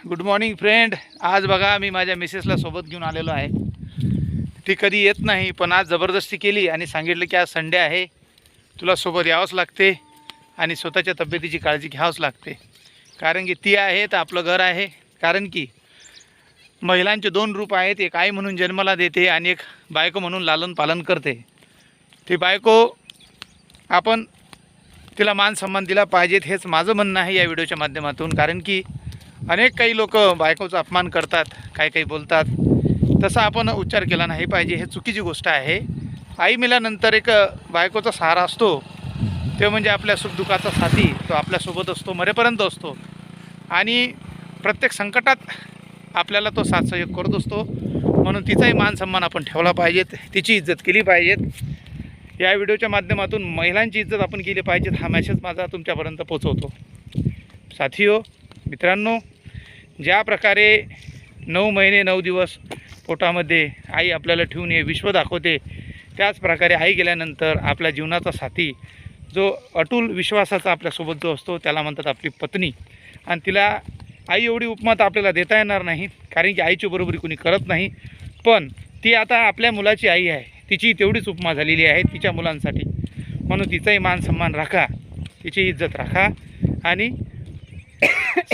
Good morning friend. आज बघा मी माझ्या मिसेसला सोबत घेऊन आलेलो आहे. ती कधी येत नाही, पण आज जबरदस्ती केली आणि सांगितलं की आज संडे आहे, तुला सोबत यावंच लागते आणि स्वतःच्या तब्येतीची काळजी घ्यावंच लागते. कारण की ती आहे तर आपलं घर आहे. कारण की महिलांचे दोन रूप आहेत, एक आई म्हणून जन्माला देते आणि एक बायको म्हणून लालन पालन करते. ती बायको आपण तिला मान सन्मान दिला पाहिजेत, हेच माझं म्हणणं आहे या व्हिडिओच्या माध्यमातून. कारण की अनेक काही लोक बायकोचा अपमान करतात, काही काही बोलतात, तसा आपण उच्चार केला नाही पाहिजे, हे चुकीची गोष्ट आहे. आई मेल्यानंतर एक बायकोचा सहारा असतो, ते म्हणजे आपल्या सुखदुःखाचा साथी. तो आपल्यासोबत असतो, मरेपर्यंत असतो आणि प्रत्येक संकटात आपल्याला तो साथ सहयोग करत असतो. म्हणून तिचाही मान सन्मान आपण ठेवला पाहिजेत, तिची इज्जत केली पाहिजेत. या व्हिडिओच्या माध्यमातून महिलांची इज्जत आपण केली पाहिजेत, हा मेसेज माझा तुमच्यापर्यंत पोचवतो. साथियो, मित्रांनो, ज्या प्रकारे 9 महिने 9 दिवस पोटामध्ये आई आपल्याला ठेवून हे विश्व दाखवते, त्याच प्रकारे आई गेल्यानंतर आपल्या जीवनाचा साथी, जो अटूल विश्वासाचा आपल्यासोबत जो असतो, त्याला म्हणतात आपली पत्नी. आणि तिला आई एवढी उपमा तर आपल्याला देता येणार नाही, कारण की आईची बरोबरी कोणी करत नाही. पण ती आता आपल्या मुलाची आई आहे, तिची तेवढीच उपमा झालेली आहे तिच्या मुलांसाठी. म्हणून तिचाही मान सन्मान राखा, तिची इज्जत राखा आणि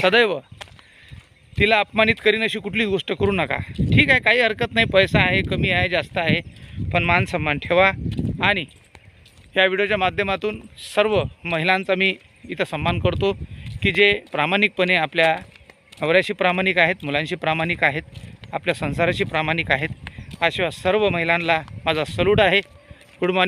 सदैव तिला अपमानित करीन अशी कुठलीच गोष्ट करू नका. ठीक आहे, काही हरकत नाही, पैसा आहे, कमी आहे, जास्त आहे, पण मान सन्मान ठेवा. आणि या व्हिडिओच्या माध्यमातून सर्व महिलांचा मी इथं सन्मान करतो, की जे प्रामाणिकपणे आपल्या नवऱ्याशी प्रामाणिक आहेत, मुलांशी प्रामाणिक आहेत, आपल्या संसाराशी प्रामाणिक आहेत. अशा सर्व महिलांना माझा सल्यूट आहे. Good morning.